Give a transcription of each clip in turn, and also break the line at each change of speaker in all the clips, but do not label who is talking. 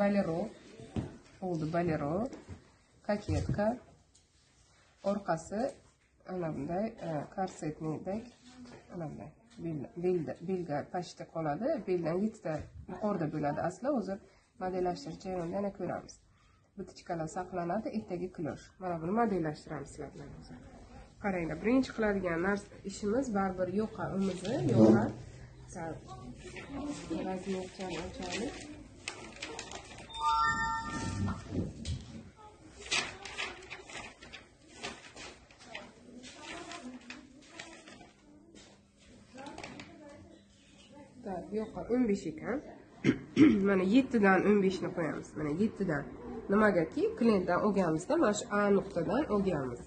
bolero oldu, bolero koketka, orqasi ana bunday korsetnidek, ana bunday belga pashta qoladi. Beldan 7 ta yuqorida bo'ladi asli. O'zi modellashtirish jarayonida yana ko'ramiz. Butichkalar saqlanadi, etagi klosh. Mana buni modellashtiramiz sizlar bilan hozir. Qaranglar, birinchi qiladigan ishimiz baribir yo'qa umuzi, yo'qa. Sal razmerchani ochamiz. Yo'qa 15 ekan. Mana 7 dan 15 ni qo'yamiz. Mana 7 dan. Nimagaki klientdan olganimizda mana shu A nuqtadan olganmiz.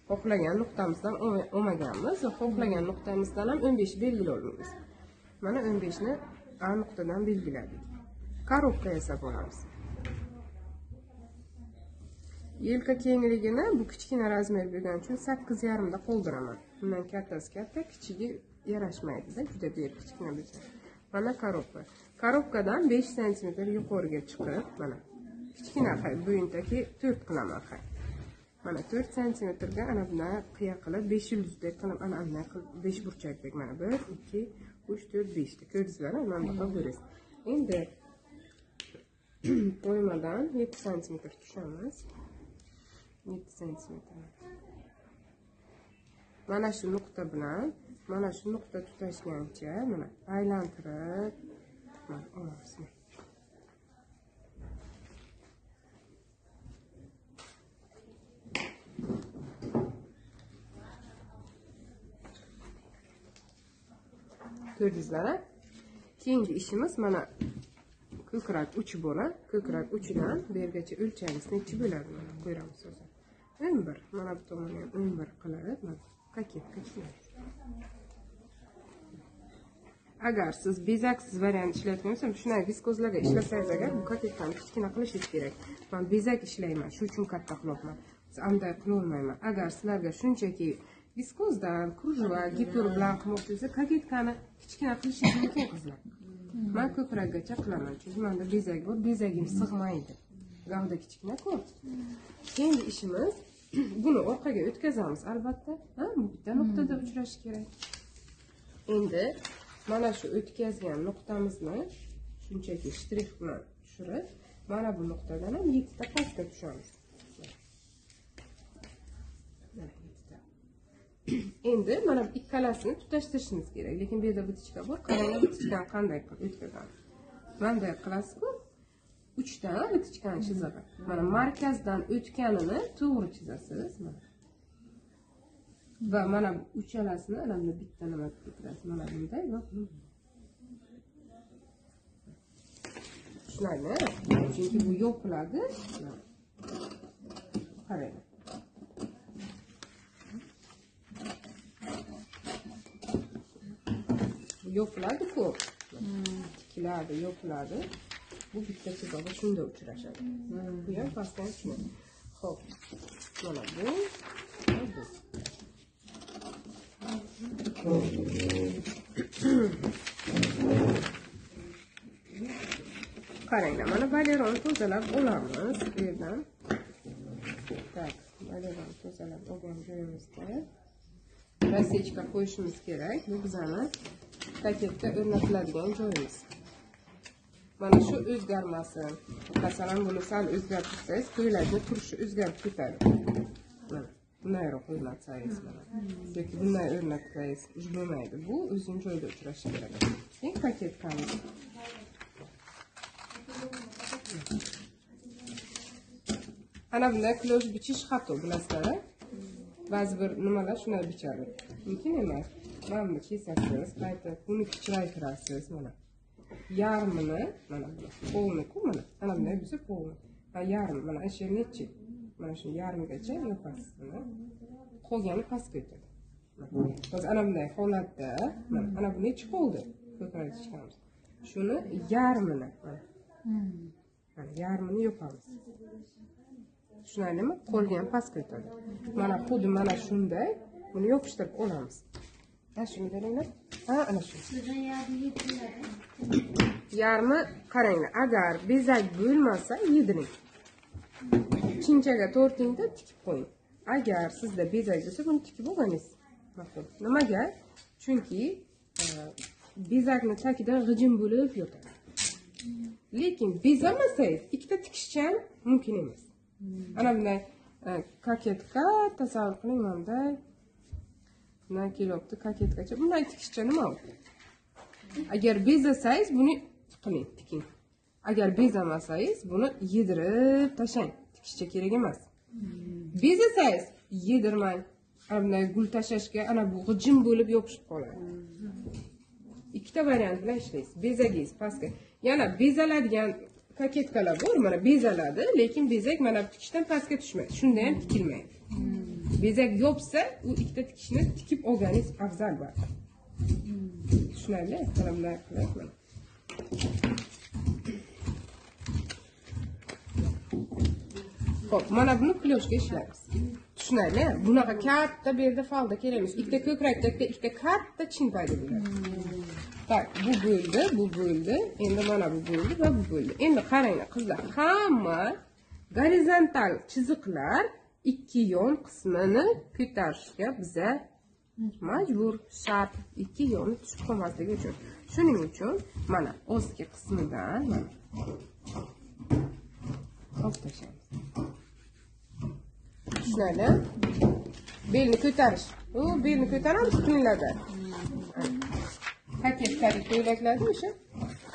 Xohlagan nuqtamizdan olmaganmiz va xohlagan nuqtamizdan ham 15 belgilaymiz. Mana 15 ni A nuqtadan belgiladik. Korobka yasab olamiz. Yelka kengligini bu kichkina razmer bo'lgani uchun 8,5 da qoldiraman. Bundan kattasi katta, kichigi yarashmaydi-da, juda ber kichkina bo'lsa. Mana korobka. Korobkadan 5 sm yuqoriga chiqib, mana kichkina bo'yindagi 4 qilaman. Mana 4 sm ga ana bunday qiya qilib 5 yulduzdek qilib, ana bunday qilib 5 burchakdek mana 1, 2, 3, 4, 5 ta ko'rdingizlar, mana bunaqa ko'rasiz. Endi qo'ymadan 7 sm tushamiz. 7 sm. Mana shu nuqta bilan mana shu nuqta tutashgancha mana aylantirib mana olamiz. Ko'rdingizlar? Keyingi ishimiz mana ko'krak uchi bo'ladi. Ko'krak uchidan bu yergacha o'lchamiz necha bo'ladi mana qo'yamiz hozir. 11. Mana bu tomonni ham 11 qilib, mana koketka ishlaymiz. Agar siz bezaksiz variant ishlayotgan bo'lsangiz, shunday viskozlarga ishlasangiz agar bu koketkani kichkina qilishingiz kerak. Men bezak ishlayman, shu uchun katta qilyapman. Siz anday qila olmayman. Agar sizlarga shunchaki viskozdan, krujva, giper bilan qilmoqchisiz, koketkani kichkina qilishingiz mumkin qizlar. Men ko'krakgacha qilaman, chunki menda bezak bor, bezagim sig'maydi. Gavda kichkina-ku. Keyingi ishimiz buni orqaga o'tkazamiz albatta. Bu bitta nuqtada uchrashi kerak. Endi mana shu o'tkazgan nuqtamizni shunchaki shtrix bilan tushirib, mana bu nuqtadan ham 7 ta pastga tushamiz. Endi mana bu ikkalasini tutashtirishimiz kerak, lekin bu yerda butichka bor. Qarang, butichkani qanday qilib o'tkazamiz. Bunday qilasiz-ku. 3 ta butichkani chizadi. Mana markazdan o'tganini to'g'ri chizasiz, mana. Va mana uchalasini alamda bitta nima qilasiz, mana bunday va shunday, chunki bu yopiladi. Qarang. Yopiladi-ku. Tikiladi, yopiladi. Bu bitta chizig'i shunda uchrashadi. Bu ham pastdan tushadi. Xo'p. Mana bu va bu. Qaranglar, mana baleronni tozalab olamiz bu yerdan. Tak, baleronni tozalab olgan joyimizda rasechka qo'yishimiz kerak. Bu bizani paketga o'rnatiladigan joyimiz. Mana shu o'zgarmasin. Masalan, buni sal o'zgartirsangiz, ko'ylakni turishi o'zgarib ketadi. Mana bunayroq o'rnatsangiz mana. Yoki bunday o'rnatsangiz bo'lmaydi. Bu o'zining joyida uchrashi kerak. Eng paketkamiz. Ana bunday klosh bichish xato, bilasizlar. Ba'zi bir nimalar shunday bichadi. Mumkin emas. Mana buni kesasiz, qayta buni kichraytirasiz mana. Yarmini mana bu qo'lni-ku mana. Ana bunday bo'lsa qo'lni. Va yarm mana shu nechi? Mana shu yarmigacha yopasiz mana. Qolgani pastga o'tadi. Hozir ana bunday holatda mana ana bu nechi qoldi? Ko'krak chiqamiz. Shuni yarmini mana. Mana yarmini yopamiz. Tushunarlimi? Qolgan pastga o'tadi. Mana xuddi mana shunday buni yopishtirib olamiz. Ana shuni beringlar. Ana shu. yarmi qaranglar. Agar bezak bo'lmasa yediring. Chinchaga tortingda tikib qo'ying. Agar sizda bezak bo'lsa, buni tikib olganingiz ma'qul. Nimaga? Chunki bezakning tagida g'ijim bo'lib yotadi. Lekin bezamasangiz, ikkita tikishchan mumkin emas. Ana bunday koketka tasavvur qiling bunday. Bundan kelibdi koketgacha. Bunday tikishcha nima u? Agar bezasangiz, buni qiling, tiking. Agar bezamasangiz, buni yedirib tashlang. Tikishcha kerak emas. Bezasangiz, yedirmang. Bunday gul tashashga ana bu g'ijim bo'lib yopishib qoladi. Ikkita variant bilan ishlaysiz. Bezagingiz pastga. Yana bezaladigan koketkalar bor, mana bezaladi, lekin bezak mana bu tikishdan pastga tushmaydi. Shunda ham tikilmaydi. Bezak yopsa, u ikkita tikishni tikib olganingiz afzal bo'ladi. Tushunarli? Qalamlar qilyapman. Xo'p, mana buni kloshga ishlaymiz. Tushunarli? Bunaqa katta bu yerda falda kerak emas. Ikkita ko'krakda ikkita katta chin paydo bo'ladi. Tak, bu bo'ldi. Endi mana bu bo'ldi va bu bo'ldi. Endi qaranglar qizlar, hamma gorizontal chiziqlar ikki yon qismini ko'tarishga biza majbur, shart, ikki yoni tushib qolmasligi uchun. Shuning uchun mana ostki qismidan mana olib tashlaymiz. Tushunarli? Belni ko'tarish. U belni ko'taradi kunlarda. Paketkalik ko'ylaklarda o'sha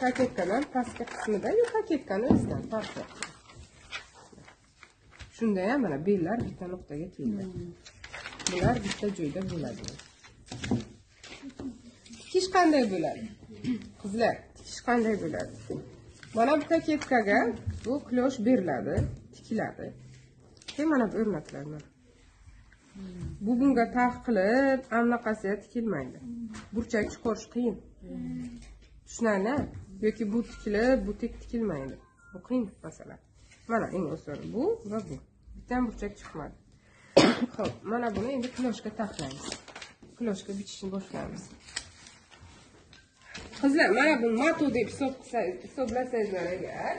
paketkadan pastki qismidan yo paketkani o'zidan farqi. Shunda ham mana bellar bitta nuqtaga keladi. Bular bitta joyda bo'ladi. Tikish qanday bo'ladi? Qizlar, tikish qanday bo'ladi? Mana bu paketkaga bu klosh beriladi, tikiladi. Mana bu o'rnatiladi. Bu bunga tarh qilib, anaqasiga tikilmaydi. Burchak chiqarish qiyin. Tushunarli? Yoki bu tikilib, bu tikilmaydi. Bu qiyin masalan. Mana eng oson bu va bu. Bitta burchak chiqmadi. Xo'p, mana buni endi kloshga taxlaymiz. Kloshga bichishni boshlaymiz. Qizlar, mana bu mato deb hisoblasangizlar agar,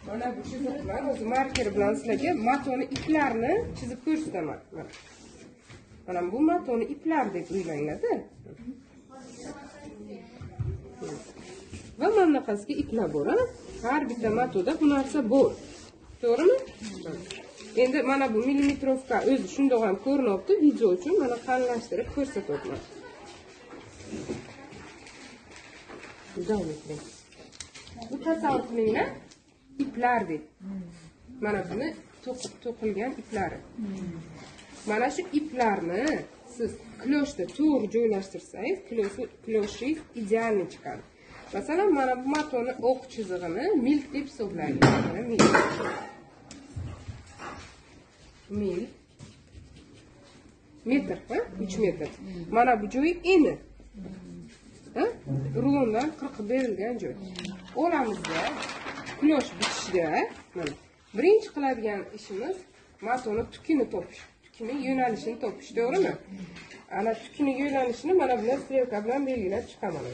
mana bu chiziqlar o'zi marker bilan sizlarga matoni iplarini chizib ko'rsataman. Mana bu matoni iplar deb o'ylanglar-da. Va mana bunaqasiga iplar bor. Har bitta matoda bu narsa bor. To'g'rimi? Endi mana bu millimetrovka o'zi shundoq ham ko'rinyapti, video uchun mana qalinlashtirib ko'rsatyapman. Davom eting. Bu tasavvur qilinglar, iplar deb. Mana buni to'qilgan iplari. Mana shu iplarni siz kloshda to'g'ri joylashtirsangiz, kloshingiz idealni chiqadi. Masalan, mana bu matoni o'q chizig'ini mil deb hisoblaymiz. Mana mil. Metr, 3 metr. Mana bu joyi eni. Rulondan qirqib berilgan joy. Olamizda klosh bichishda mana birinchi qiladigan ishimiz matoni tukini topish. Tukini yo'nalishini topish, to'g'rimi? Ana tukini yo'nalishini mana bunday strelka bilan belgilab chiqaman.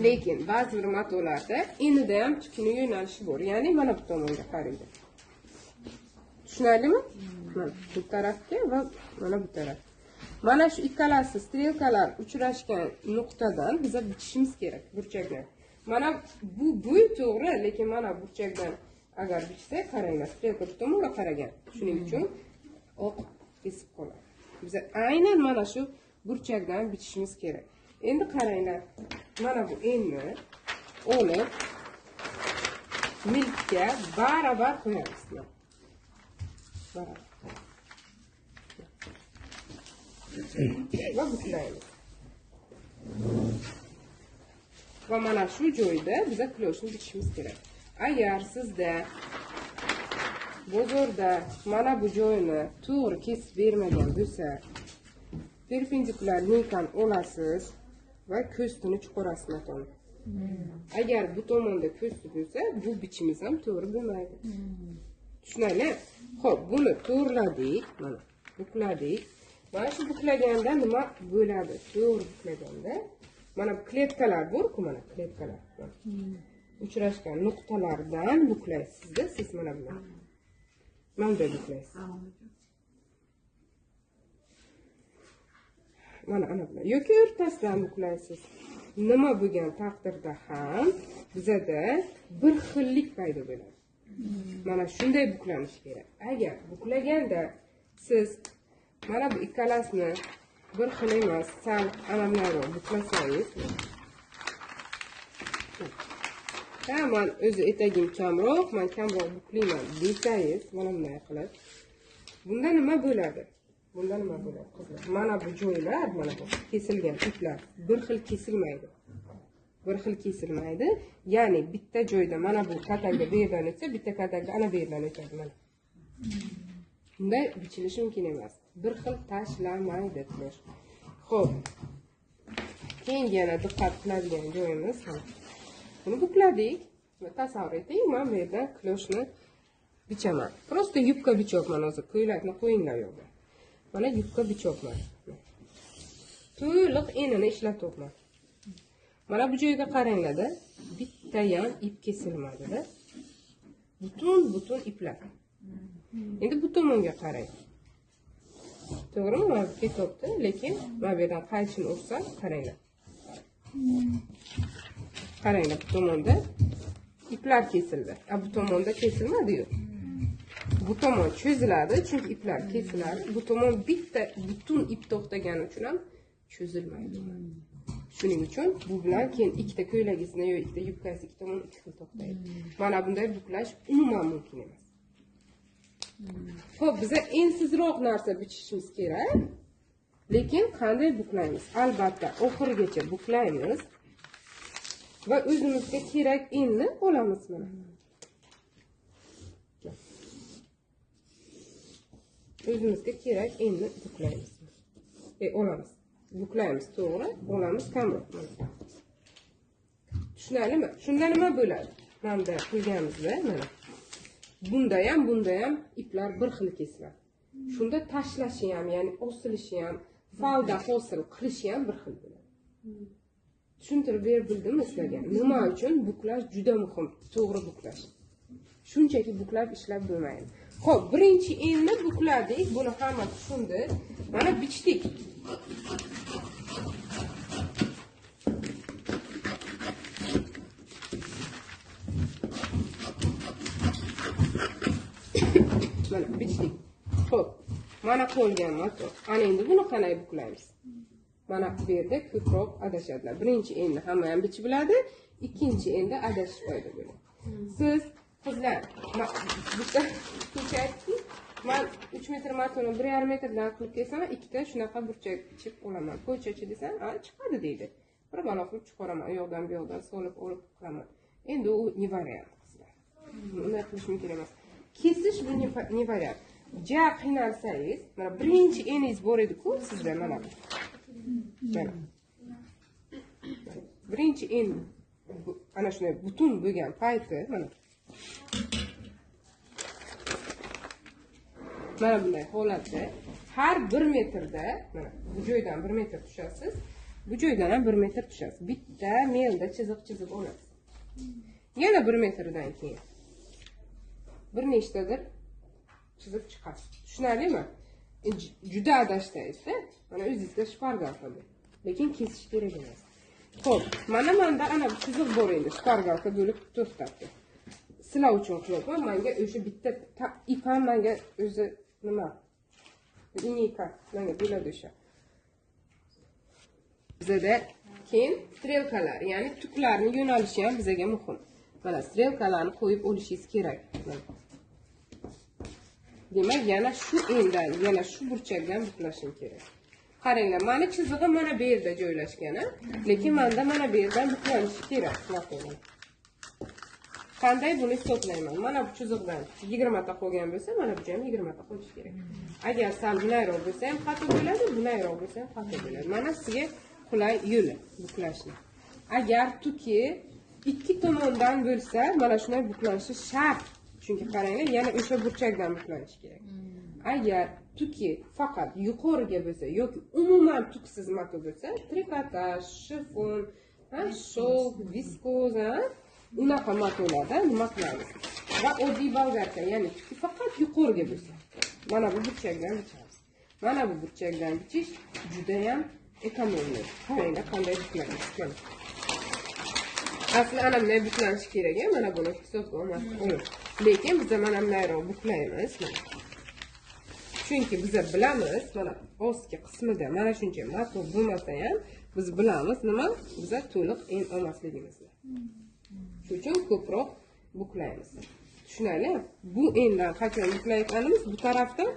Lekin ba'zi bir matolarda enida ham tukini yo'nalishi bor. Ya'ni mana bu tomonga qaraydi. Tushunarlimi? Mana bu tarafga va mana bu taraf. Mana shu ikkalasi strelkalar uchrashgan nuqtadan biz bichishimiz kerak burchakni. Mana bu bo'y to'g'ri, lekin mana burchakdan agar bichsak, qaranglar, strelka bu tomonga qaragan. Shuning uchun oq kesib qoladi. Biz aynan mana shu burchakdan bichishimiz kerak. Endi qaranglar. Mana bu enni olib milkka barabar qo'yamiz. Barabar. Va buklaymiz. Va mana shu joyda biza kloshni bichishimiz kerak. Agar sizda bozorda mana bu joyni to'g'ri kesib bermagan bo'lsa, perpendikulyar linkani olasiz va ko'stini chiqarasiz matoni. Agar bu tomonda ko'sti bo'lsa, bu bichimiz ham to'g'ri bo'lmaydi. Tushunarli? Xo'p, buni to'g'riladik, mana bukladik. Mana shu buklaganda nima bo'ladi? To'g'ri buklaganda mana bu kletkalar bor-ku, mana kletkalar. Uchrashgan nuqtalardan buklaysiz-da, siz mana bular. Mana bunday buklaysiz. Mana ana bular. Yoki o'rtasidan buklaysiz. Nima bo'lgan taqdirda ham bizada bir xillik paydo bo'ladi. Mana shunday buklanish kerak. Agar buklaganda siz mana bu ikkalasini bir xil emas, sal anamlarni buklasangiz, man o'zi etagim kamroq, men kamroq buklayman desangiz, mana bunday qilib, bunda nima bo'ladi? Bunda nima bo'ladi, qizlar? Mana bu joylar, mana bu kesilgan iplar bir xil kesilmaydi. Bir xil kesilmaydi. Ya'ni bitta joyda mana bu katalga bu yerdan o'tsa, bitta katalga ana bu yerdan o'tadi mana. Bunday bichilishi mumkin emas. Bir xil tashlamaydi qulosh. Xo'p. Keyin yana diqqat qiladigan joyimiz ham. Buni bukladik. Tasavvur eting, men bu yerdan quloshni bichaman. Prosta yubka bichokman hozir. Ko'ylakni qo'yinglar yo'qda. Mana yubka bichokman. To'liq enini ishlatyapman. Mana bu joyga qaranglar-da, bitta ham ip kesilmadi-da. Butun iplar. Endi bu tomonga qarang. To'g'rimi? Mana ketyapti, lekin mana bu yerdan qaychini ursam, qaranglar. Qaranglar, bu tomonda iplar kesildi. Bu tomonda kesilmadi-yu. Bu tomon cho'ziladi, chunki iplar kesiladi. Bu tomon bitta butun ip to'xtagani uchun ham cho'zilmaydi. Shuning uchun bu bilan keyin ikkita ko'ylagingizni yo ikkita yubkasi ikki tomon ikki xil to'xtaydi. Mana bunday buklash umuman mumkin emas. Xo'p, biza ensizroq narsa bichishimiz kerak. Lekin qanday buklaymiz? Albatta, oxirigacha buklaymiz va o'zimizga kerak enni olamiz mana. O'zimizga kerak enni buklaymiz. Olamiz. Buklaymiz, to'g'ri? Olamiz kamroq. Tushunarlimi? Shunda nima bo'ladi? Mana qilganimizda mana. Bunda ham iplar bir xil kesiladi. Shunda tashlashi ham, ya'ni osilishi ham, falda hosil qilishi ham bir xil bo'ladi. Tushuntirib bildimmi sizlarga? Nima uchun buklash juda muhim, to'g'ri buklash. Shunchaki buklab ishlab bo'lmaydi. Xo'p, birinchi enni bukladik, buni hamma tushundi. Mana bichdik. Mana bichdik. Xo'p, mana qolgan mato. Ana endi buni qanday buklaymiz? Mana bu yerda ko'proq adashadilar. Birinchi enni hamma ham bichib biladi, ikkinchi endi adashish paydo bo'ladi. Siz qizlar, bitta ko'chaytdik. Men 3 metr matoni 1,5 metrdan qilib kelsam, ikkita shunaqa burchak bichib olaman. Ko'chachi desam, chiqadi deydi. Bir balo qilib chiqaraman, u yoqdan bu yoqdan solib olib qilaman. Endi u ne variant qizlar. Unday qilish mumkin emas. Kesish bu ne variant. Ja qiynalsangiz, mana birinchi eningiz bor edi-ku sizda mana. Mana. Birinchi en ana shunday butun bo'lgan payti mana. Mana bunday holatda har 1 metrda mana bu joydan 1 metr tushasiz, bu joydan ham 1 metr tushasiz. Bitta melda chiziq olasiz. Yana 1 metrdan keyin bir nechtadir chizib chiqasiz. Tushunarlimi? Juda adashsangiz-da, mana o'zingizga shpargalka bor. Lekin kesish kerak emas. Xo'p, mana ana bu chiziq bor endi, shpargalka bo'lib to'xtatdi. Sizlar uchun qilyapman, menga o'sha bitta ip ham menga o'zi nima? Lineyka menga bo'ladi o'sha. Bizada keyin strelkalar, ya'ni tuklarning yo'nalishi ham bizga muhim. Mana strelkalarni qo'yib olishingiz kerak. Demak, yana shu endan, yana shu burchakdan buklashim kerak. Qaranglar, meni chizig'im mana bu yerda joylashgan, lekin menda mana bu yerdan buklanishi kerak. Qanday buni hisoblayman? Mana bu chiziqdan 20 ta qolgan bo'lsa, mana bu ham 20 ta qo'yish kerak. Agar sal bunayroq bo'lsa ham xato bo'ladi, bunayroq bo'lsa ham xato bo'ladi. Mana sizga qulay yo'li buklashni. Agar tuki ikki tomondan bo'lsa, mana shunday buklanishi shart. Chunki qaranglar, yana o'sha burchakdan buklanish kerak. Agar tuki faqat yuqoriga bo'lsa yoki umuman tuksiz mato bo'lsa, trikotaj, shifon, shov, viskoz, unaqa matolarda nima qilamiz? Va oddiy bolgarka, ya'ni tuki faqat yuqoriga bo'lsa, mana bu burchakdan bichamiz. Mana bu burchakdan bichish juda ham ekonomiya. Qaranglar qanday buklanadi. Asli ana bunday buklanishi kerak, mana buni hisobga olmaslik. Lekin biz mana bundayroq buklaymiz. Chunki biz bilamiz, mana ostki qismida mana shuncha mato bo'lmasa ham biz bilamiz nima? Biz to'liq en olmasligimizni. Shuning uchun ko'proq buklaymiz. Tushunarli? Bu endan qachon buklayotganimiz bu tarafdan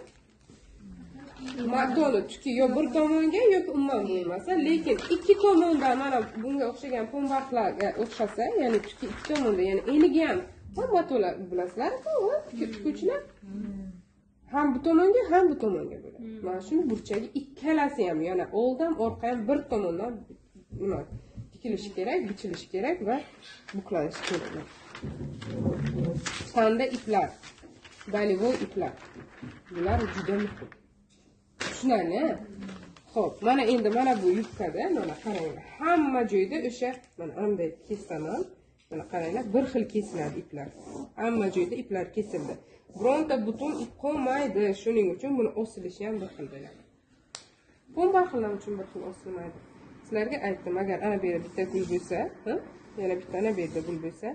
matoni tuki yo bir tomonga yoki umuman bo'lmasa, lekin ikki tomondan mana bunga o'xshagan pombarxlarga o'xshasa, ya'ni tuki ikki tomonda, ya'ni eniga ham matolar bilasizlar-ku, tikuvchilar. Ham bu tomonga, ham bu tomonga bo'ladi. Mana shuni burchagi ikkalasi ham, yana oldin, orqa ham bir tomondan nima tikilishi kerak, bichilishi kerak va buklanishi kerak. Tanda iplar, dalivoy iplar. Bular juda muhim. Tushunarli? Xo'p, mana endi mana bu yubkada, mana qaranglar. Hamma joyda o'sha mana bunday kesaman. Mana qaranglar, bir xil kesiladi iplar. Hamma joyda iplar kesildi. Bironta butun ip qolmaydi. Shuning uchun buni osilishi ham bir xil bo'ladi. Pombarxalar uchun bir xil osilmaydi. Sizlarga aytdim, agar ana bu yerda bitta gul bo'lsa, yana bitta ana bu yerda gul bo'lsa,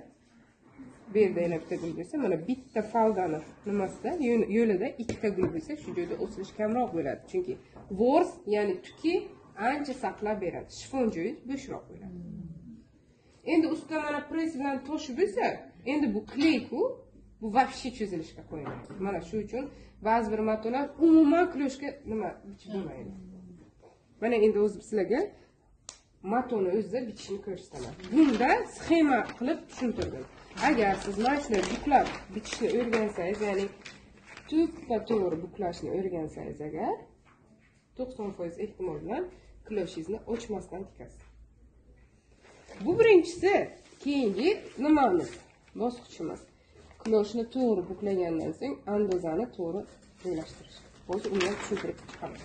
bu yerda yana bitta gul bo'lsa, mana bitta faldani nimasida, yo'lida ikkita gul bo'lsa, shu joyda osilish kamroq bo'ladi. Chunki vorz, ya'ni tuki ancha saqlab beradi. Shifon joyi bo'shroq bo'ladi. Endi ustida mana press bilan toshib bo'lsa, endi bu kleyku bu vobshe cho'zilishga qo'yiladi. Mana shu uchun ba'zi bir matolar umuman kloshga nima bichib bo'lmaydi. Mana endi o'zi sizlarga matoni o'zida bichishni ko'rsataman. Bunda sxema qilib tushuntirdim. Agar siz mana shunday buklab bichishni o'rgansangiz, ya'ni to'g'ri buklashni o'rgansangiz agar 90% ehtimol bilan kloshingizni ochmasdan tikasiz. Bu birinchisi, keyingi nimamiz, bosqichimiz. Kloshni to'g'ri buklagandan so'ng andozani to'g'ri joylashtirish. Hozir uni ham tushuntirib chiqaman.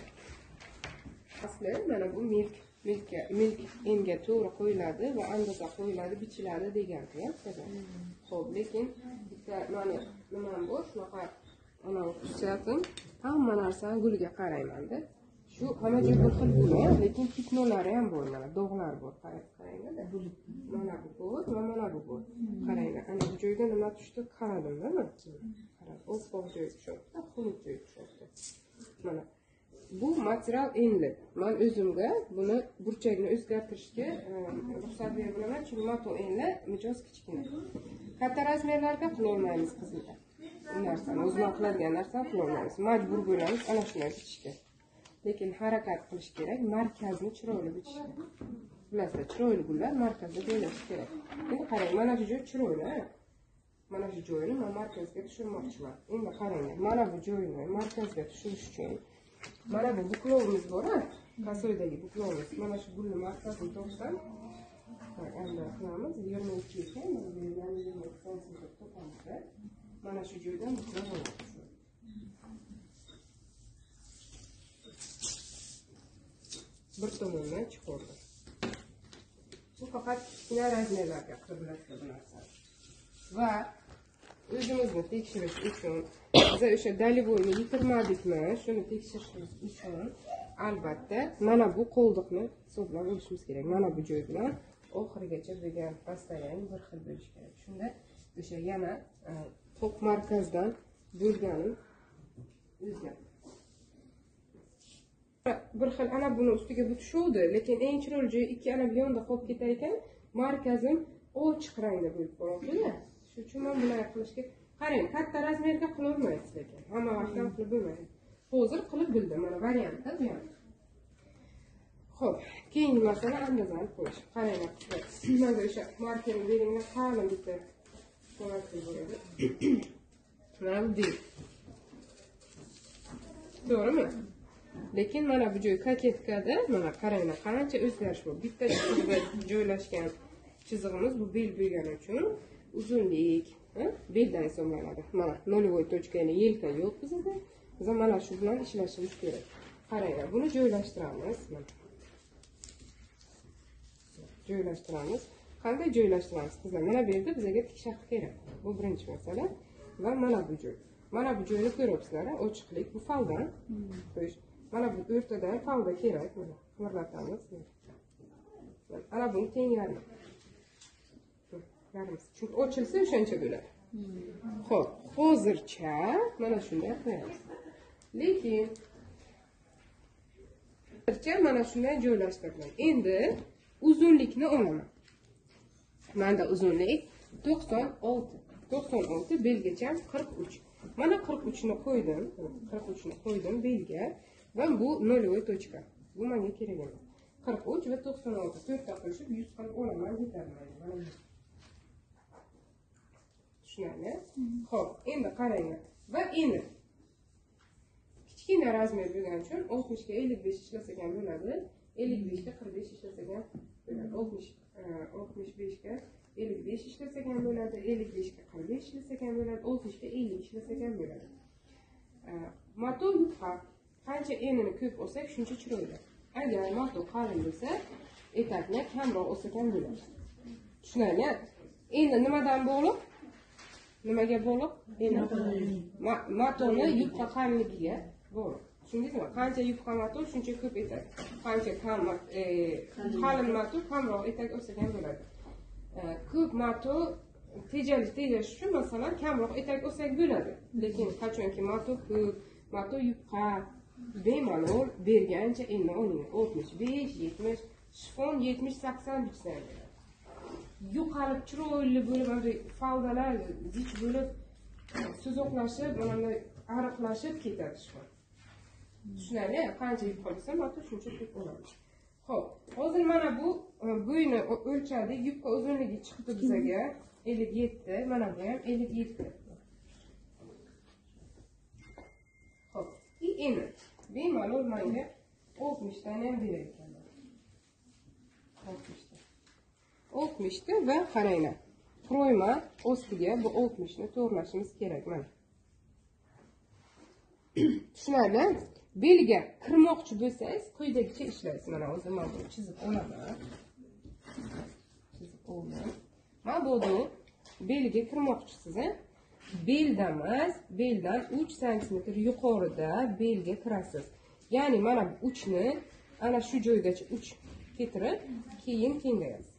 Asli mana bu milk enga to'g'ri qo'yiladi va andoza qo'yiladi, bichiladi degan-ku. Xo'p, lekin bitta mana nimam bor, shunaqa ana xususiyatim, hamma narsani guliga qarayman-da. Shu hamma joy bir xil bo'ladi, lekin pitnolari ham bor, mana dog'lar bor. Qaranglar-da. Mana bu bor va mana bu bor. Qaranglar, ana bu joyga nima tushdi, qaradimmi? Qarang, o'spoq joy tushdi, xunuk joy tushdi. Mana bu material enli. Men o'zimga buni burchagini o'zgartirishga ruxsat berib olaman, chunki mato enli mijoz kichkina. Katta razmerlarda qila olmaymiz qizlar. Bu narsani o'zimiz qiladigan narsani qila olmaymiz. Majbur bo'lamiz ana shunday bichishga. Lekin harakat qilish kerak, markazni chiroyli bichishga. Bilasizlar, chiroyli gullar markazda joylashish kerak. Endi qarang, mana shu joy chiroyli. Mana shu joyni men markazga tushirmoqchiman. Endi qaranglar, mana bu joyni markazga tushirish uchun mana bu buklovimiz bor-a? Kasoydagi buklovimiz. Mana shu gulni markazini topsam, endi qilamiz 22 ekan, biz bu yerdan 22 sm topamiz. Mana shu joydan buklab olamiz. Bir tomondan chiqardi. Bu faqat kichkina razmerlarga qiladigan narsa. Va o'zimizni tekshirish uchun biz o'sha dalivoyni yitirmadikmi, shuni tekshirishimiz uchun albatta mana bu qo'ldiqni hisoblab olishimiz kerak. Mana bu joy bilan oxirigacha bo'lgan rastarang bir xil bo'lishi kerak. Shunda o'sha yana to'q markazdan bo'lganim o'zgar. Bir xil ana buni ustiga bu tushuvdi, lekin eng chiroyli joyi ikki ana bu yonda qolib ketar ekan, markazim ochiq rangda bo'lib qoladi-da. Shuning uchun men bunday qilishga qarang, katta razmerga qila olmaysiz lekin. Hamma vaqt ham qilib bo'lmaydi. Hozir qilib bildim, mana variantda bu ham. Xo'p, keyingi masala andozani qo'yish. Qaranglar, menga o'sha markerni beringlar, qalin bitta qo'yib bo'ladi. Mana bu deydi. To'g'rimi? Lekin mana bu joy koketkada, mana qaranglar, qancha o'zgarish bor. Bitta chizig'ida joylashgan chizig'imiz bu bel bo'lgani uchun uzunlik beldan hisoblanadi. Mana 0.точка, ya'ni yelka yo'q bizda. Biz mana shu bilan ishlashimiz kerak. Qaranglar, buni joylashtiramiz. Joylashtiramiz. Qanday joylashtiramiz qizlar? Mana bu yerda bizga tikshaq kerak. Bu birinchi masala. Va mana bu joy. Mana bu joyni ko'ryapsizlar, ochiqlik, bu falda. Xo'sh, mana bu o'rtada falda kerak. Mana qimirlatamiz. Ana buni teng yarmi. Yarmi. Chunki ochilsa o'shancha bo'ladi. Xo'p, hozircha mana shunday qo'yamiz. Lekin hozircha mana shunday joylashtirdim. Endi uzunlikni olaman. Menda uzunlik 96. 96 belgacha 43. Mana 43 ni qo'ydim. 43 ni qo'ydim belga va bu nolvoy tochka. Bu menga kerak emas. 43 va 96 to'rtta qo'shib 140 olaman yetadi. Mana bu. Tushunarli? Xo'p, endi qaranglar. Va endi kichkina razmer bo'lgani uchun 60 ga 55 ishlasak ham bo'ladi. 55 ga 45 ishlasak ham bo'ladi. 65 ga 55 ishlasak ham bo'ladi. 55 ga 45 ishlasak ham bo'ladi. 60 ga 50 ishlasak ham bo'ladi. Mato yupqa qancha enini ko'p olsak shuncha chiroyli. Agar mato qalin bo'lsa, etakni kamroq olsak ham bo'ladi. Tushunarli? Endi nimadan bog'liq? Nimaga bog'liq? Matoni yupqa qalinligiga bog'liq. Tushundingizmi? Qancha yupqa mato shuncha ko'p etak. Qancha qalin mato kamroq etak olsak ham bo'ladi. Ko'p mato tejash uchun masalan kamroq etak olsak bo'ladi. Lekin qachonki mato ko'p, mato yupqa bemalol bergancha endi oling. 65, 70, shifon 70-80 bitsa. Yuqarib chiroyli bo'lib, faldalar zich bo'lib, so'zoqlashib, mana ariqlashib ketadi shifon. Tushunarli? Qancha yupqa bo'lsa, mato shuncha ko'p bo'ladi. Xo'p, hozir mana bu bo'yni o'lchadik, yupqa uzunligi chiqdi bizga 57, mana bu ham 57. Xo'p, endi bemalol menga 60 dan ham berar ekanlar. 60 ta va qaranglar. Qo'yma ostiga bu 60 ni to'g'rilashimiz kerak mana. Tushunarli? Belga kirmoqchi bo'lsangiz, quyidagicha ishlaysiz. Mana o'zim mana buni chizib olaman. Chizib olaman. Mana bu belga kirmoqchisiz, beldan emas, beldan 3 sm yuqorida belga kirasiz. Ya'ni mana bu uchni ana shu joygacha uch keltirib, keyin kengayasiz.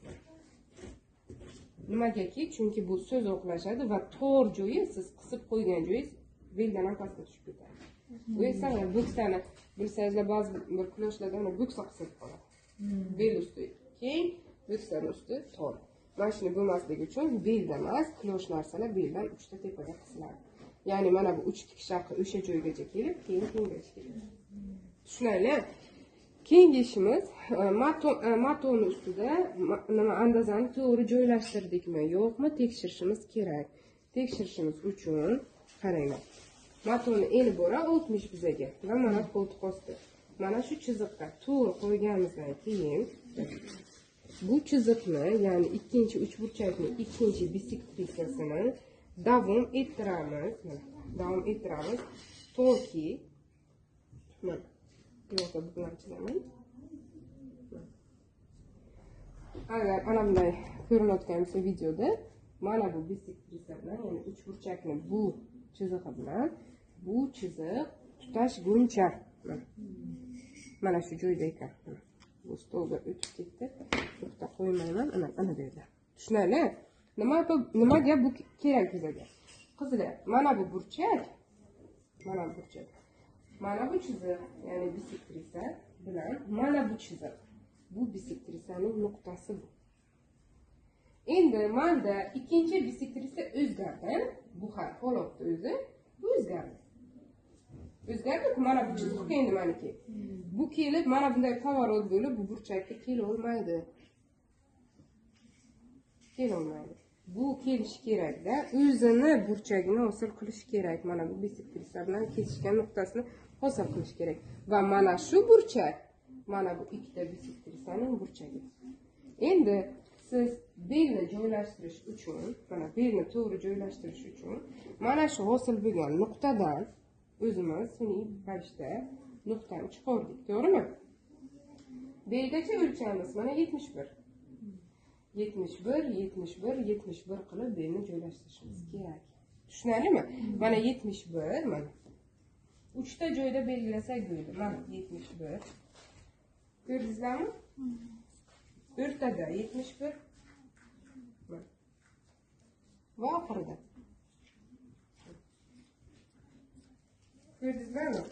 Nimagaki? Chunki bu so'z o'qlashadi va tor joyi siz qisib qo'ygan joyingiz beldan ham pastga tushib ketadi. Bu esa bo'ksani bilsangizlar ba'zi bir kloshlarda uni bo'ksa qisib qoladi. Bel usti keng, bo'ksani usti tor. Mana shuni bo'lmasligi uchun beldan emas, klosh narsalar beldan 3 ta tepada qisiladi. Ya'ni mana bu 3 tikshaqi o'sha joygacha kelib, keyin kengayish kerak. Tushunayli? Keyingi ishimiz matoni ustida nima andazani to'g'ri joylashtirdikmi, yo'qmi tekshirishimiz kerak. Tekshirishimiz uchun qaranglar. Matoni eni bora 60 bizaga va mana qo'ltiq osti. Mana shu chiziqqa to'g'ri qo'yganimizdan keyin bu chiziqni, ya'ni ikkinchi uchburchakning ikkinchi bisektrisiyasini davom ettiramiz. Davom ettiramiz to'ki mana yo'qsa bu bilan chizaman. Agar ana bunday ko'rinayotgan bo'lsa videoda mana bu bisektrisa bilan, ya'ni uchburchakni bu chizig'i bilan bu chiziq tutashguncha mana shu joyda ekan. Bu stolga o'tib ketdi. Nuqta qo'ymayman, ana bu yerda. Tushunarli? Nimaga bu kerak bizga? Qizlar, mana bu burchak, mana bu burchak. Mana bu chiziq, ya'ni bisektrisa bilan mana bu chiziq. Bu bisektrisaning nuqtasi bu. Endi menda ikkinchi bisektrisa o'zgardi. Bu har holatda o'zi bu o'zgardi. O'zgardi-ku, mana bu chiziq endi meniki. Bu kelib mana bunday pоворot bo'lib bu burchakka kela olmaydi. Kela olmaydi. Bu kelish kerak-da, o'zini burchagini hosil qilish kerak. Mana bu bisektrisa bilan kesishgan nuqtasini hosil qilish kerak. Va mana shu burchak, mana bu ikkita bisektrisaning burchagi. Endi siz belni joylashtirish uchun, mana belni to'g'ri joylashtirish uchun mana shu hosil bo'lgan nuqtadan o'zimiz sun'iy ravishda nuqtani chiqardik, to'g'rimi? Bgacha o'lchamiz mana 71. 71 qilib bni joylashtirishimiz kerak. Tushunarlimi? Mana 71 mana 3 ta joyda belgilasak bo'ladi. Mana 71. Ko'rdingizlarmi? O'rtada 71. Va oxirida. Ko'rdingizlarmi?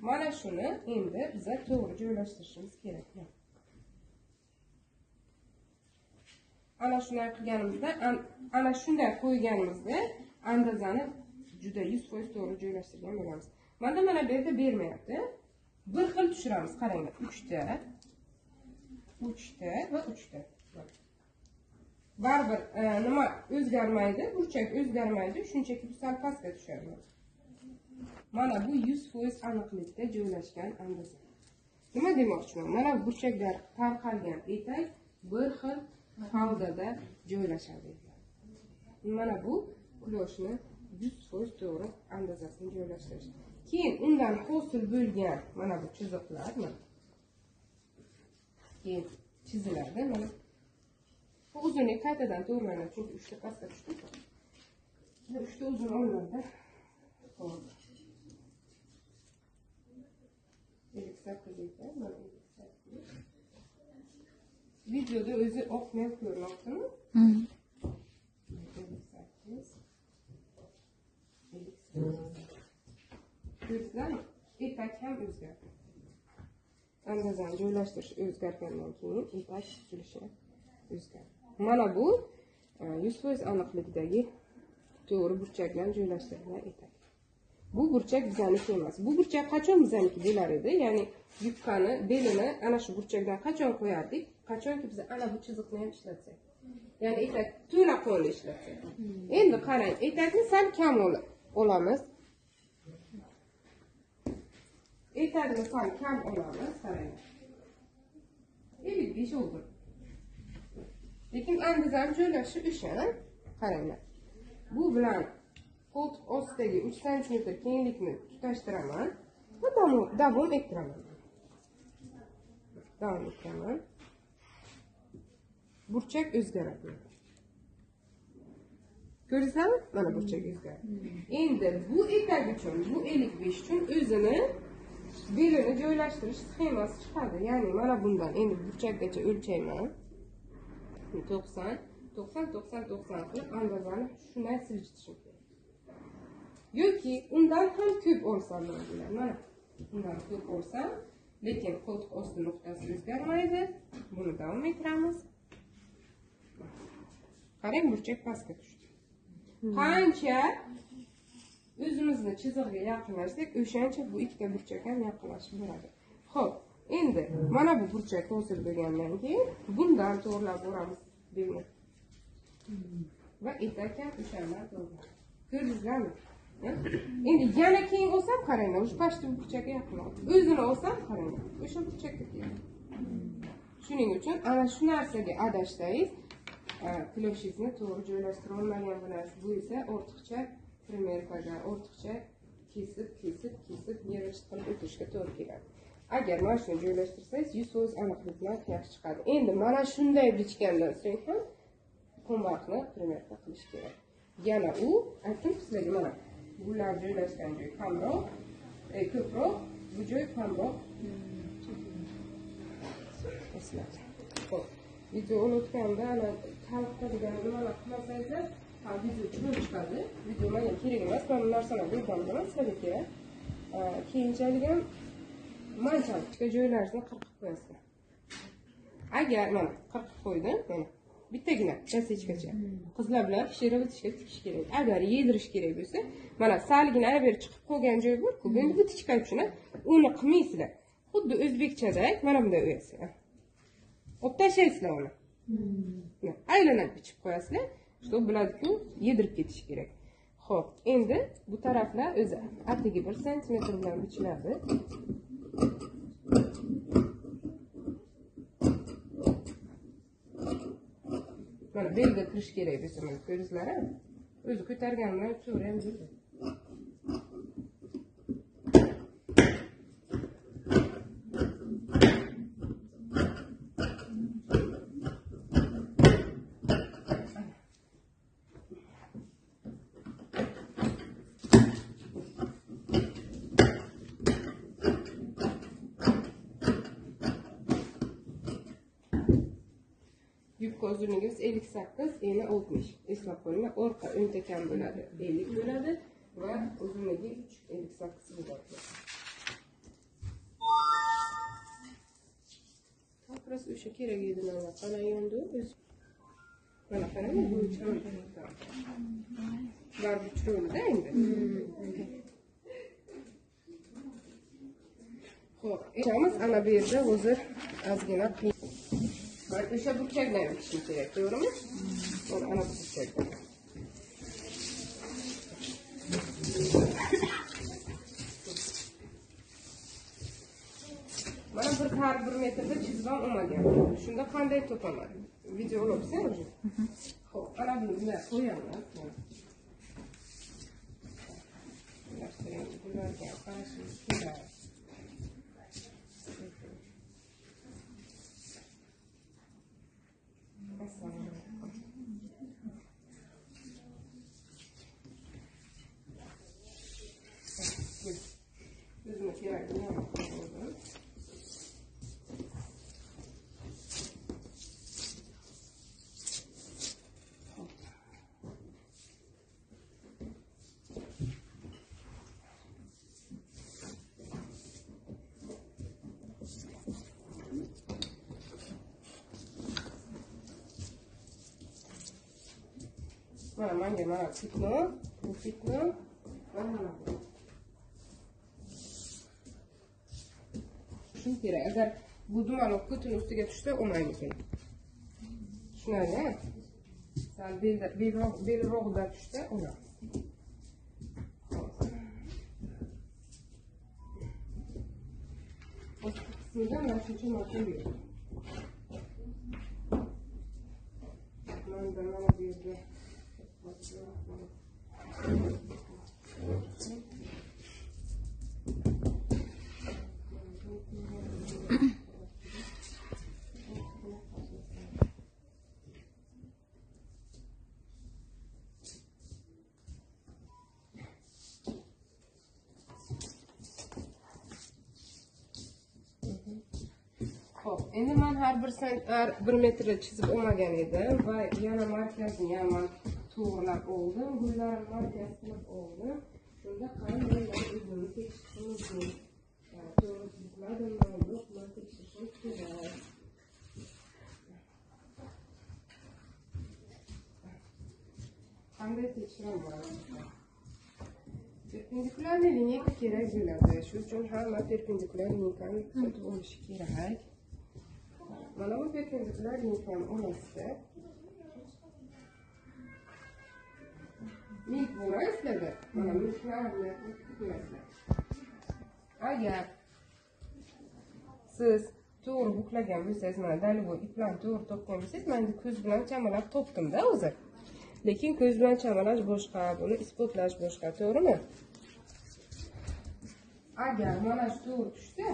Mana shuni endi biz to'g'ri joylashtirishimiz kerak. Ana shunday qilganimizda, ana shunday qo'yganimizda andazani juda 100% to'g'ri joylashtirgan bo'lamiz. Mana bu yerda bermayapti. Bir xil tushiramiz, qaranglar. 3 ta va 3 ta. Baribir nima o'zgarmaydi, burchak o'zgarmaydi, shunchaki bu sal pastga tushadi. Mana bu 100% aniqlikda joylashgan andaza. Nima demoqchiman? Mana burchaklar tarqalgan etak bir xil havzada joylashadi. Mana bu quloshni 100% to'g'ri andazasini joylashtirish. Keyin undan hosil bo'lgan mana bu chiziqlar keyin chiziladi. Mana bu uzunlik qaytadan to'g'rilanadi, chunki 3 ta pastga tushdi. 3 ta uzun olinadi. Hop. Videoda o'zi oqmay ko'ryaptimi? Ko'rsam, etak ham o'zgardi. Andazani joylashtirish o'zgargandan keyin etak tuzilishi o'zgardi. Mana bu 100% aniqlikdagi to'g'ri burchakdan joylashtirilgan etak. Bu burchak bizaniki emas. Bu burchak qachon bizaniki bo'lar edi? Ya'ni yubqani belini ana shu burchakdan qachon qo'yardik? Qachonki biz ana bu chiziqni ham ishlatsak. Ya'ni etak to'la qo'lda ishlatsak. Endi qarang, etakni sal kam olamiz. Etakni sal kam olamiz, qarang. 55 oldu. Lekin andazani joylashi o'sha, qaranglar. Bu bilan qo'ltiq ostidagi 3 cm kenglikni tutashtiraman va davom ettiraman. Burchak o'zgaradi. Ko'rdingizmi? Mana burchak o'zgardi. Endi bu etak uchun, bu 55 uchun o'zini belini joylashtirish sxemasi chiqadi. Ya'ni mana bundan endi burchakgacha o'lchayman. 90 qilib andazani shunday siljitishim kerak. Yoki undan ham ko'p olsam bo'ladi. Mana undan ko'p olsam, lekin qo'ltiq osti nuqtasi o'zgarmaydi. Buni davom ettiramiz. Qarang, burchak pastga tushdi. Qancha o'zimizni chizig'iga yaqinlashsak, o'shancha bu ikkita burchak ham yaqinlashib boradi. Xo'p, endi mana bu burchak hosil bo'lgandan keyin bundan to'g'rilab boramiz belni. Va etak ham o'shandan to'g'riladi. Ko'rdingizmi? Endi yana keyin olsam qaranglar, o'sha pastki burchakka yaqinroq. O'zini olsam qaranglar, o'sha burchakka keladi. Shuning uchun ana shu narsaga adashsangiz, kloshingizni to'g'ri joylashtira olmagan bo'lasiz. Bu esa ortiqcha primerkaga, ortiqcha kesib yig'ish qilib o'tishga to'g'ri keladi. Agar mana shuni joylashtirsangiz, 100% aniqlik bilan yaxshi chiqadi. Endi mana shunday bichgandan so'ng ham qo'mboqni primerka qilish kerak. Yana u aytdim sizlarga, mana bular joylashgan joy kamroq, ko'proq, bu joy kamroq. Xo'p, video o'tganda ana talqqa degan nimalar qilmasangiz, video chiqib chiqadi. Video menga kerak emas, men bu narsalarni o'rgandim sizlarga kerak. Keyinchalik ham manchalik joylaringizni qirqib qo'yasizlar. Agar mana qirqib qo'ydim, mana bittagina chasechgacha. Qizlar bilan pishirib o'tishga tikish kerak. Agar yedirish kerak bo'lsa, mana salgina ana beri chiqib qolgan joy bor-ku, endi bu tichka uchun uni qilmaysizlar. Xuddi o'zbekchadek mana bunday o'yasizlar. Olib tashlaysizlar uni. Aylanib bichib qo'yasizlar. Чтобы biladi-ku, yedirib ketish kerak. Xo'p, endi bu taraflar o'zi atigi 1 cm bilan bichiladi. Mana belga kirish kerak bo'lsa, mana ko'ringizlar, o'zi ko'targandan to'g'ri ham bo'ldi. yubka uzunligimiz 58, eni 60. Eslab qo'yinglar. Orqa o'ng tekan bo'ladi, 50 bo'ladi va uzunligi 3,58 bo'ladi. Biraz o'sha kerak edi mana qana yondi o'z. Mana qarang, bu chiroyli. Baribir chiroyli-da endi. Xo'p, echamiz ana bu yerda hozir ozgina o'sha burchaklarni pishirish kerak, to'g'rimi? Ana bu burchaklar. Mana har 1 metrda chizgan olmagan. Shunda qanday topaman? Video olibsan o'zi. Xo'p, ana buni qo'yamiz. Bularga qarashingiz kerak. O'zimga kerakli oldim. Mana menga mana fitno, bu fitno, mana bu. Shuni kerak. Agar bu dumaloq ko'tin ustiga tushsa, olmaymiz uni. Tushunarli? Sal belroqda tushsa, olamiz. Boshqa qismida mana shuncha narsa bor. Mana bu yerda Xo'p, endi men har 1 metrda chizib olmagan edim va yana markazni ham to'g'rilab oldim. Bularni markasini oldim. Shunda qanday o'zimni tekshirishimiz mumkin. To'g'ri chizmadimmi, yo'qmi tekshirishim kerak. Qanday tekshiraman? Perpendikulyar liniyka kerak bo'ladi. Shu uchun hamma perpendikulyar linikani sotib olishi kerak. Mana bu perpendikulyar linikani olasizda milk bo'lasizlar. Mana milklarni ko'rasizlar. Agar siz to'g'ri buklagan bo'lsangiz, mana dalvoy iplarni to'g'ri topgan bo'lsangiz, men ko'z bilan chamalab topdim-da o'zi. Lekin ko'z bilan chamalash boshqa, buni isbotlash boshqa, to'g'rimi? Agar mana shu to'g'ri tushsa,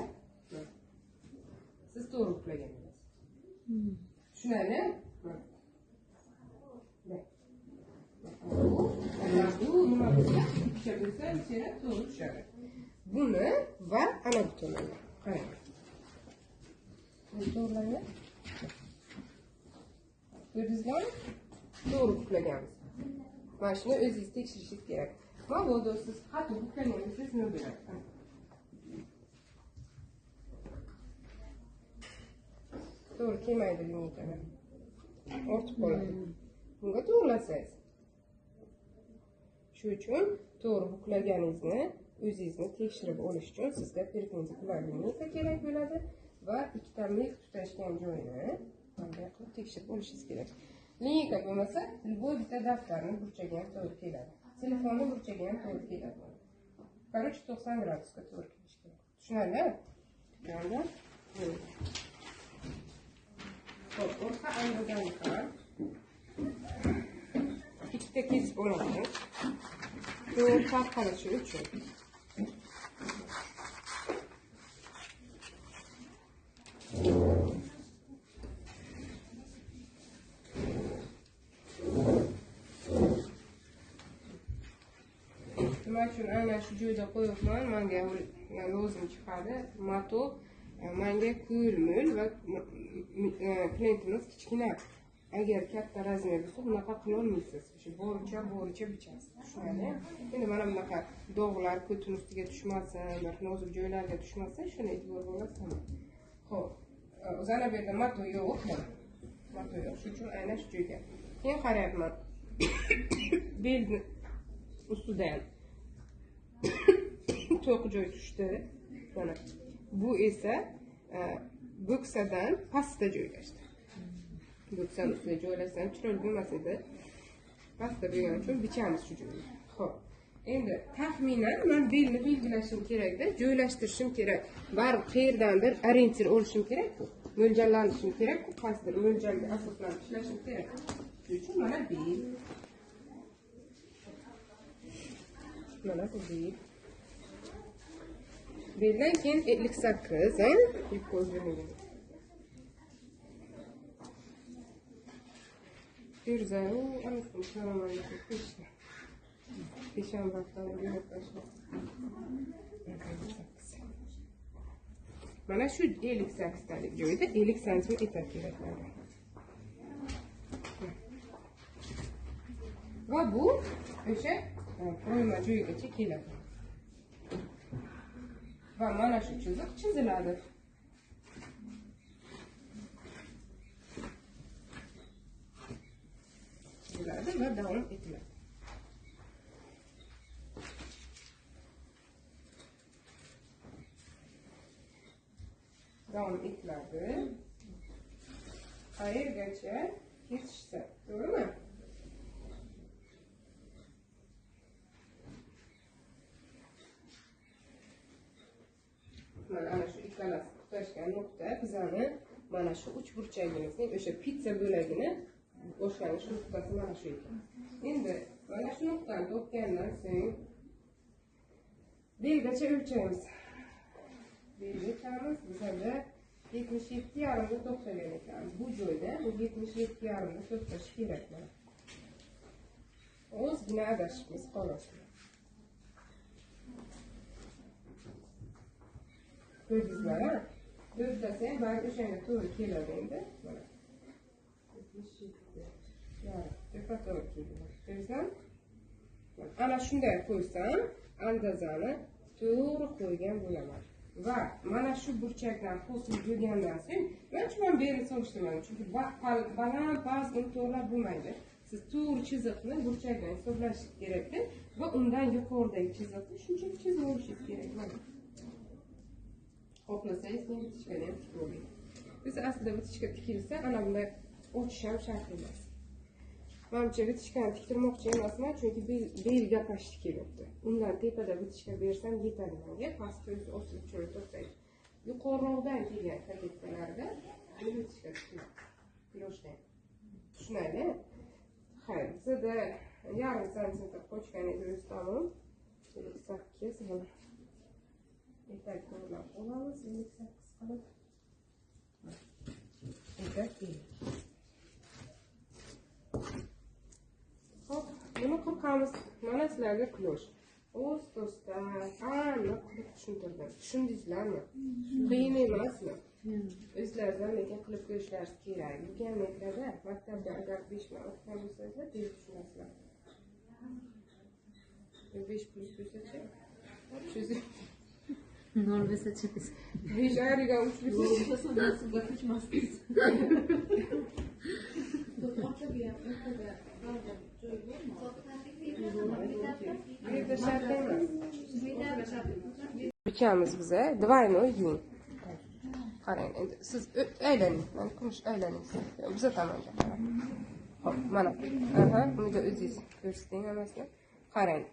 siz to'g'ri buklagan bo'lasiz. Tushunarli? Bu nima bo'lsa, tusha bo'lsa, ichida to'g'ri tushadi. Buni va ana bu tomonga qarang. Bu to'g'rilangan. Ko'rdingizmi? To'g'ri buklaganmiz. Mana shuni o'zingiz tekshirishingiz kerak. Mabodo siz xato buklagan bo'lsangiz nima bo'ladi? To'g'ri kelmaydi linikada. Ortib qoladi. Bunga to'g'rilasangiz. Shu uchun to'g'ri buklaganingizni o'zingizni tekshirib olish uchun sizga perpendikulyar linika kerak bo'ladi va ikkita milk tutashgan joyini qanday qilib tekshirib olishingiz kerak. Linika bo'lmasa, любой bitta daftarni burchagi ham to'g'ri keladi. Telefonni burchagi ham to'g'ri keladi. Короче, 90 gradusga to'g'ri kelishi kerak. Tushunarli? Tushunarli? Xo'p, orqa ayrilgan ham ikkita kesib olamiz. To'g'ri tarqalishi uchun. Nima uchun ana shu joyda qo'yibman, menga lozim chiqadi. Mato menga ko'lmul va klientimiz kichkina agar katta razmer bo'lsa bunaqa qila olmaysiz. Shu bo'richa bichasiz. Tushunarli? Endi mana bunaqa dog'lar ko'tin ustiga tushmasin, nozik joylarga tushmasin, shuni e'tibor bo'lasiz. Xo'p, o'zana bu yerda mato yo'q. Mato yo'q. Shuning uchun aynan shu joyga. Keyin qarayapman. Belni ustidan to'q joy tushdi. Mana bu esa bo'ksadan pastda joylashdi. Bo'ksani ustiga joylasam chiroyli bo'lmas edi. Pastda bo'lgani uchun bichamiz shu joyni. Xo'p. Endi taxminan men belni belgilashim kerak-da, joylashtirishim kerak. Baribir qayerdandir orientir olishim kerak-ku. Mo'ljallanishim kerak-ku, qaysidir mo'ljalga asoslanib ishlashim kerak. Shuning uchun mana bel. Mana bu bel. Beldan keyin 58, yuk ko'zlangan. Firzayu, alaykum assalom alaykum. Peshon vaqtdan yo'q tashla. Mana shu 58 talik joyda 50 sm etak kerak. Va bu o'sha qo'yma joyigacha keladi. Va mana shu chiziq chiziladi. Chiziladi va davom etiladi. Davom etiladi. Qayergacha kesishsa, to'g'rimi? Mana shu ikkalasi tutashgan nuqta bizani mana shu uch burchagimizning o'sha pitsa bo'lagini boshlanish nuqtasi mana shu ekan. Endi mana shu nuqtani topgandan so'ng belgacha o'lchaymiz. Belgacha bizada 77,5 ga to'xtagan ekan. Bu joyda bu 77,5 ga to'xtash kerak mana. Ozgina adashibmiz xolos. Ko'rdingizlar, ha? To'xtasam, balki o'shanga to'g'ri keladi endi. Mana. 77. To'g'ri keladi. Ko'rsam, ana shunday qo'ysam, andazani to'g'ri qo'ygan bo'laman. Va mana shu burchakdan hosil bo'lgandan so'ng, men ham belni solishtirmadim, chunki baland past to'g'rilab bo'lmaydi. Siz to'g'ri chiziqni burchakdan hisoblashingiz kerak va undan yuqoridagi chiziqni shunchaki chizib olishingiz kerak. Mana. Xohlasangiz men bitishkani ham tikib oling. Biz aslida bitishka tikilsa, ana bunday ochish ham shart emas. Menimcha bitishkani tiktirmoqchi emasman, chunki belga pashti kelyapti. Undan tepada bitishka bersam yetadi menga, pastda o'zi osilib chiroyli to'xtaydi. Yuqoriroqdan kelgan kollektorlarda bitishka tikiladi. Piloshdan. Tushunayli? Hayır, bizda yarım santimetr qo'shgan edi tamam. 8 mana. Etak to'g'rilab olamiz, 8 qilib. Etak keyin. Hop, buni qurqamiz. Mana sizlarga klosh. O'z-o'zdan aniq qilib tushuntirdim. Tushundingizlarmi? Qiyin emasmi? O'zlaringizdan lekin qilib ko'rishlaringiz kerak. Buganliklarda maktabda agar 5 marta o'qigan bo'lsangiz, tez tushunasizlar. 5 plus bo'lsa-chi? Shu
0 bo'lsa-chi?
5 ayriga 3 bo'lsa,
nasibga ko'chmassiz.
Yerda shart emas. Bichamiz biza двойной yeng. Qarang, endi siz aylaning, mana kumush aylaning. Biza tomonga qarang. Hop, mana. Bunga o'zingiz ko'rsating hammasini. Qarang,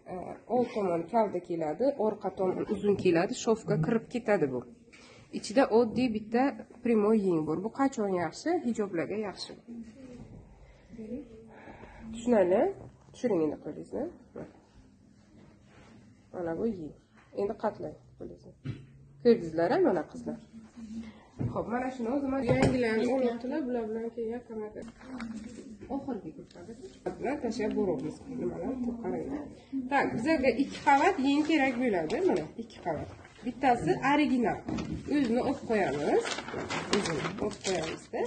old tomon kavda keladi, orqa tomon uzun keladi, shofga kirib ketadi bu. Ichida oddiy bitta primoy yeng bor. Bu qachon yaxshi? Hijoblarga yaxshi. Tushunali? Tushiring endi qo'lingizni. Mana bu yeng. Endi qatlang qo'lingizni. Ko'rdingizlar, mana qizlar. Xo'p, mana shuni o'zim yangilarni o'rnatdilar, bular bilan keyin yaqinladi. Oxirgi ko'rsatdi. Bilan tashlab boramiz. Nimalar qaranglar. Tak, bizga 2 qavat yeng kerak bo'ladi, mana 2 qavat. Bittasi original. O'zini olib qo'yamiz. O'zini olib qo'yamizda.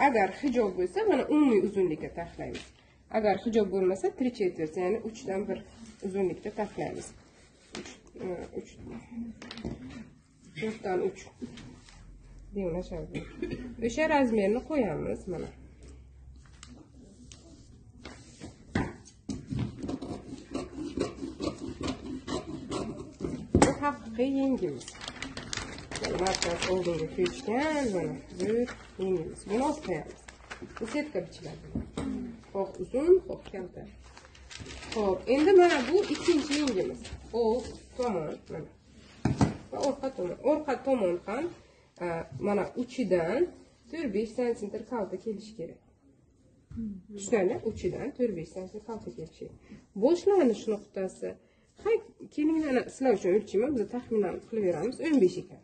Agar hijob bo'lsa, mana umumiy uzunlikda taxlaymiz. Agar hijob bo'lmasa, 3/4, ya'ni 3dan 1 uzunlikda taxlaymiz. 4dan 3. Deymashadi. O'sha razmerni qo'yamiz mana. Bu haqiqiy yengimiz. Markaz oldinga ko'chgan, mana bu yengimiz. Buni olib qo'yamiz. Bu setka bichiladi. Xoh uzun, xoh kalta. Xo'p, endi mana bu ikkinchi yengimiz. O tomon mana. Va orqa tomon ham mana uchidan 4-5 sm kalta kelishi kerak. Tushunali? Uchidan 4-5 sm kalta kelishi. Boshlanish nuqtasi. Hay, kelinglar sizlar uchun o'lchayman, biz taxminan qilib beramiz, 15 ekan.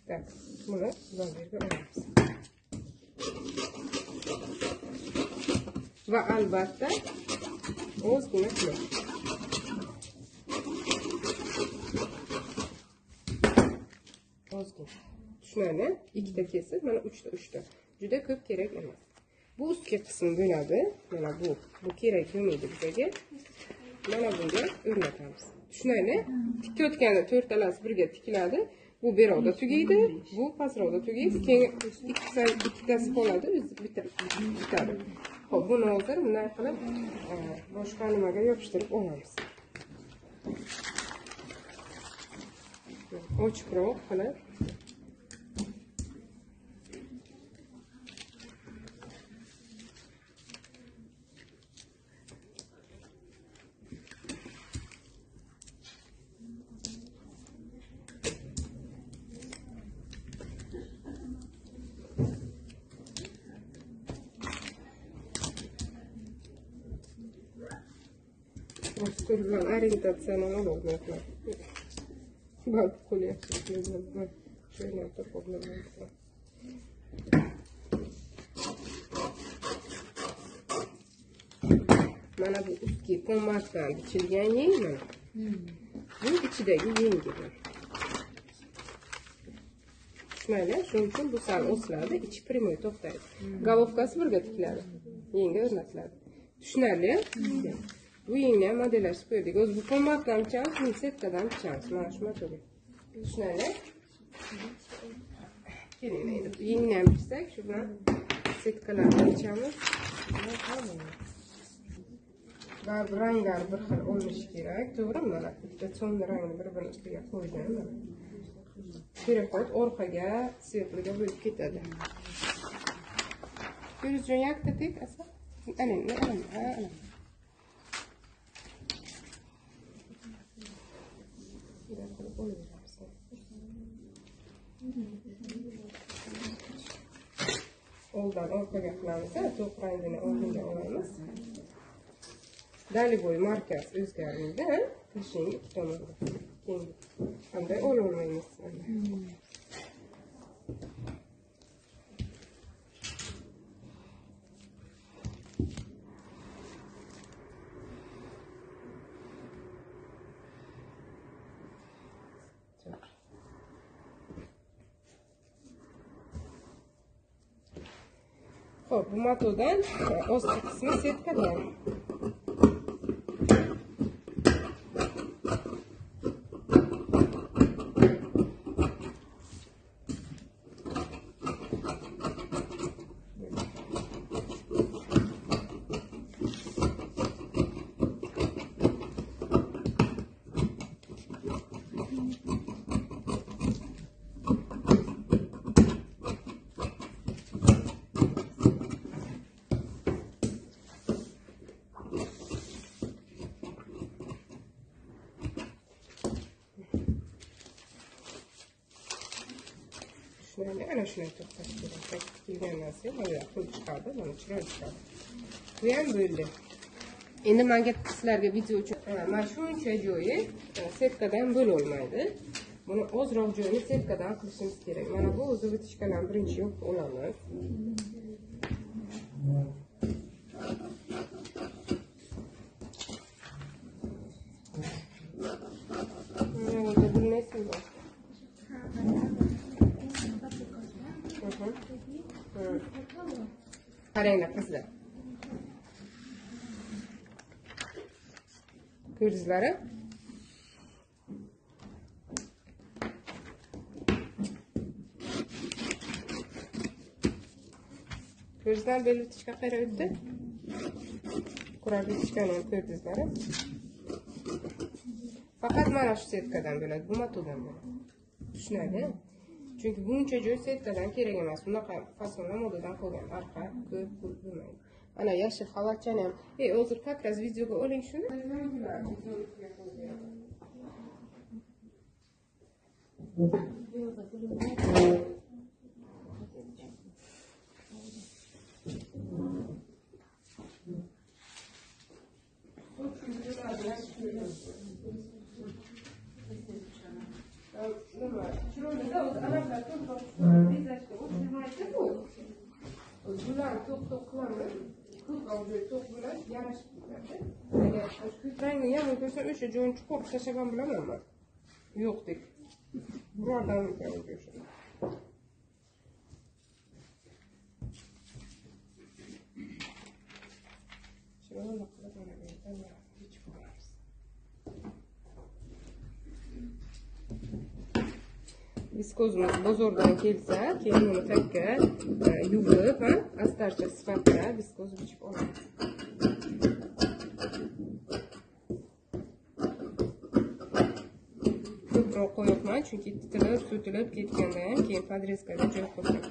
Tak, buni zamberga olamiz. Va albatta ozgina qilib. Ozgina. Tushunali? Ikkita kesib, mana 3ta. Juda ko'p kerak emas. Bu ustki qism bo'ladi. Mana bu kerak bo'lmaydi bizga. Mana bunga o'rnatamiz. Tushunali? Tikayotganda to'rtalasi birga tikiladi. Bu beroqda tugaydi, bu pastroqda tugaydi. Keyin ikkitasi qoladi, o'zi bitadi. Xo'p, buni hozir bunday qilib boshqa nimaga yopishtirib olamiz. Ochiqroq qilib Osturgan orientatsiyani olmayapman. Bak qo'lyapman. Şöyle yapıp olmayapman. Mana bu ustki kombatdan bichilgan yeng mana. Bu ichidagi yengi. Tushunali? Shuning uchun bu sal osiladi, ichi primoy to'xtaydi. Головкasi birga tikiladi. Yengi o'rnatiladi. Tushunali? Bu yengni modellashib qo'ydik. O'zi bu kombatdan bichamiz, bu setkadan bichamiz. Mana shu matoga. Tushunali? Keling, endi yengni ham bichsak, shu bilan setkalarni bichamiz. Va ranglar bir xil bo'lishi kerak, to'g'rimi? Mana bitta so'nggi rangni bir-birini ustiga qo'ydim. Perexod orqaga svetliga bo'lib ketadi. Ko'zjon yakta tek asa. Ana. Oldan orqaga qilamiz, to'q rangini oldinga olamiz. Daliboy markaz o'zgarmaydi, qilishing ikki tomonda. Keyin qanday ololmaymiz. Xo'p, bu matodan ostki qismi setkadan. Ana shunday to'xtash kerak. Tikilgandan so'ng mana pul chiqadi, mana chiroyli chiqadi. Bu ham bo'ldi. Endi menga sizlarga video uchun mana shuncha joyi setkadan bo'lolmaydi. Buni ozroq joyini setkadan qilishimiz kerak. Mana bu o'zi bitishkadan birinchi yo'q olamiz. Mana bu bilmaysizmi? Qaranglar qizlar. Ko'rdingizlar? Ko'rdingizlar belutichka qayerga o'tdi? Qurabilichkani ham ko'rdingizlar? Faqat mana shu setkadan bo'ladi, bu matodan bo'ladi. Tushunadi? Chunki buncha joy setkadan kerak emas. Bunaqa fasonlar modadan qolgan. Arqa ko'p pul bo'lmaydi. Mana yashil xalatchani ham. Hozir как раз videoga oling shuni. Rangni yomon ko'rsam o'sha joyini chuqur tashlab ham bilamanman. Yo'q deb. Birordan o'sha. Viskozimiz bozordan kelsa, keyin uni takka yuvib, astarcha sifatida viskoz bichib olamiz. Ko'proq qo'yibman, chunki titilib, so'tilib ketgandan ham keyin podrezkaga joy qo'ydim.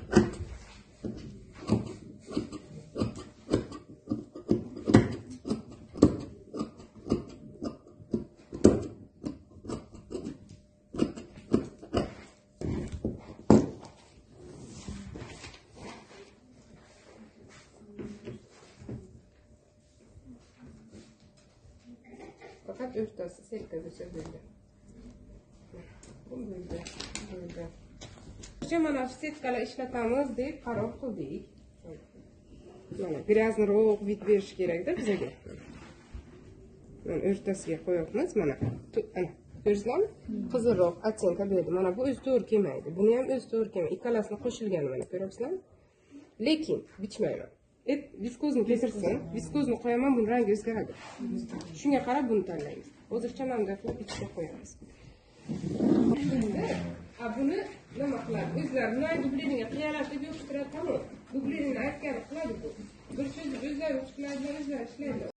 Fakat o'rtasi serka bo'lsa bo'ldi. Bu bo'ldi. Mana shu setkalar ishlatamiz deb qaror qildik. Mana gryazniroq vid berish kerak-da bizga. Mana o'rtasiga qo'yamiz. Mana ko'rdingizlarmi? Qizilroq otenka berdi. Mana bu o'zi to'g'ri kelmaydi. Buni ham o'zi to'g'ri kelmaydi. Ikkalasini qo'shilgan mana ko'ryapsizlarmi? Lekin bichmayman. Viskozni keltirsin, viskozni qo'yaman, buni rangi o'zgaradi. Shunga qarab buni tanlaymiz. Hozircha mana qilib ichiga qo'yamiz. Buni nima qiladi? O'zlari buni dubleringa qiyalatib yopishtiradi, tamom. Dublerinni aytgani qiladi bu. Bir so'z o'zlari chiqmaydigan o'zlari ishlaydi.